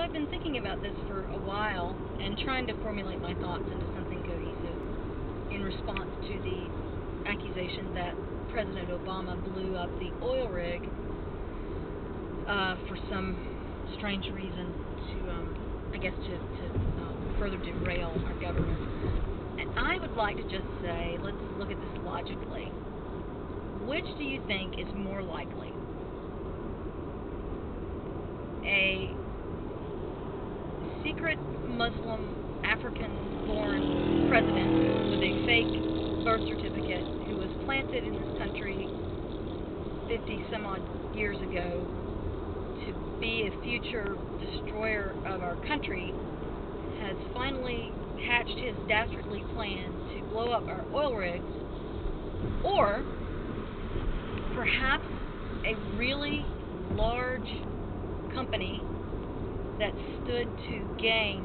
I've been thinking about this for a while and trying to formulate my thoughts into something cohesive in response to the accusation that President Obama blew up the oil rig for some strange reason to further derail our government. And I would like to just say, let's look at this logically. Which do you think is more likely? A secret Muslim African-born president with a fake birth certificate who was planted in this country 50 some odd years ago to be a future destroyer of our country has finally hatched his dastardly plan to blow up our oil rigs, or perhaps a really large company that stood to gain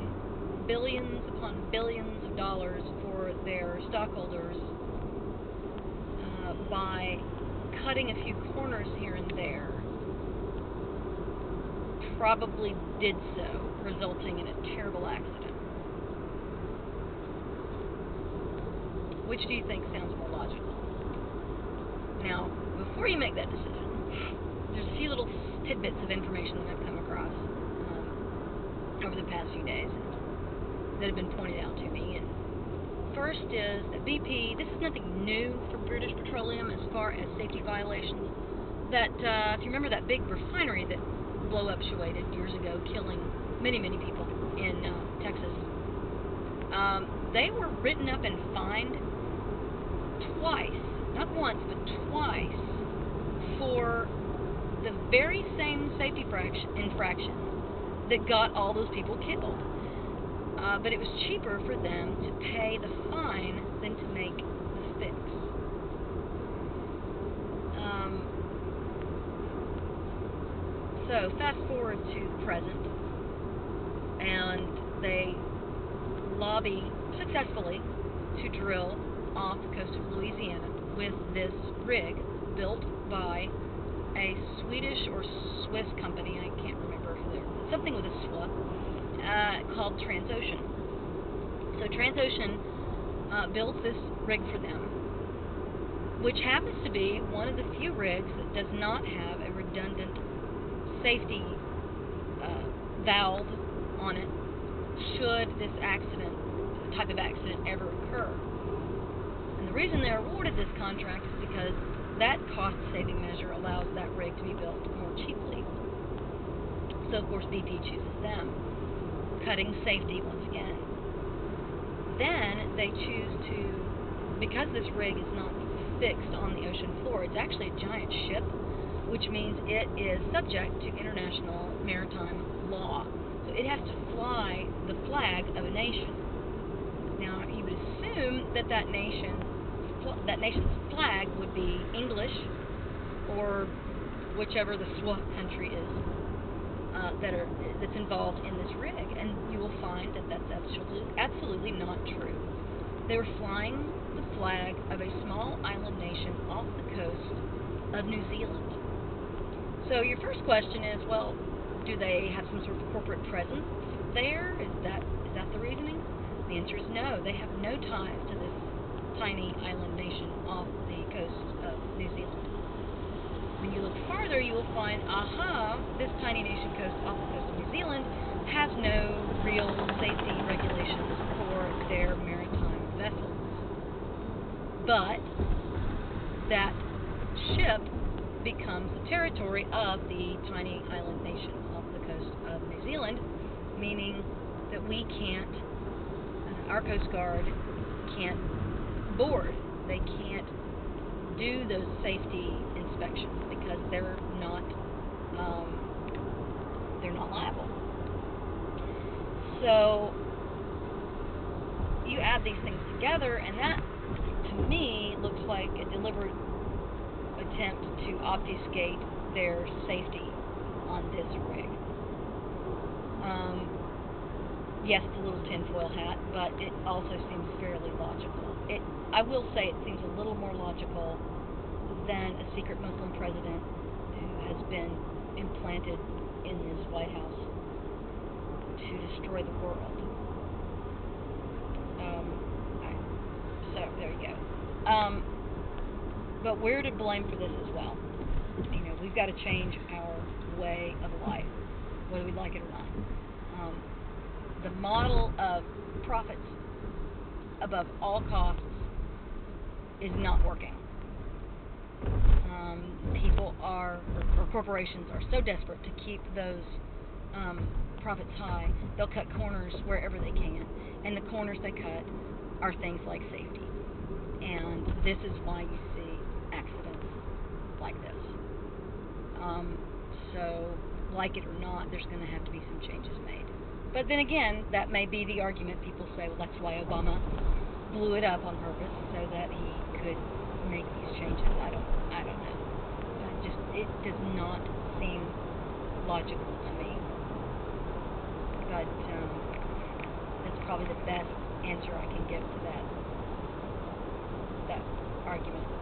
billions upon billions of dollars for their stockholders by cutting a few corners here and there, probably did so, resulting in a terrible accident. Which do you think sounds more logical? Now, before you make that decision, there's a few little tidbits of information that I've come across over the past few days that have been pointed out to me. And first is that BP, this is nothing new for British Petroleum as far as safety violations. That, if you remember that big refinery that blow-up-suated years ago, killing many, many people in Texas, they were written up and fined twice, not once, but twice, for the very same safety infraction that got all those people killed. But it was cheaper for them to pay the fine than to make the fix. So fast forward to present, and they lobby successfully to drill off the coast of Louisiana with this rig built by a Swedish or Swiss company, I can't remember if they're something with a SWA, called Transocean. So Transocean builds this rig for them, which happens to be one of the few rigs that does not have a redundant safety valve on it should this type of accident ever occur. And the reason they're awarded this contract is because that cost-saving measure allows that rig to be built more cheaply. So, of course, BP chooses them, cutting safety once again. Then they choose to, because this rig is not fixed on the ocean floor, it's actually a giant ship, which means it is subject to international maritime law. So it has to fly the flag of a nation. Now, you would assume that that nation's flag would be English, or whichever the SWA country is that's involved in this rig, and you will find that that's absolutely not true. They were flying the flag of a small island nation off the coast of New Zealand. So your first question is, well, do they have some sort of corporate presence there? Is that the reasoning? The answer is no. They have no ties to this tiny island nation off the coast of New Zealand. When you look farther, you will find, this tiny nation off the coast of New Zealand has no real safety regulations for their maritime vessels. But that ship becomes the territory of the tiny island nation off the coast of New Zealand, meaning that we can't, our Coast Guard can't board. They can't do those safety inspections because they're not liable. So you add these things together, and that, to me, looks like a deliberate attempt to obfuscate their safety on this rig. Yes, it's a little tinfoil hat, but it also seems fairly logical. I will say it seems a little more logical than a secret Muslim president who has been implanted in this White House destroy the world. So there you go. But we're to blame for this as well. We've got to change our way of life, whether we like it or not. The model of profits above all costs is not working. People or corporations are so desperate to keep those profits high, they'll cut corners wherever they can. And the corners they cut are things like safety. And this is why you see accidents like this. So, like it or not, there's going to have to be some changes made. But then again, that may be the argument. People say, well, that's why Obama blew it up on purpose, so that he could make these changes. I don't know. It does not seem logical to me. But that's probably the best answer I can give to that argument.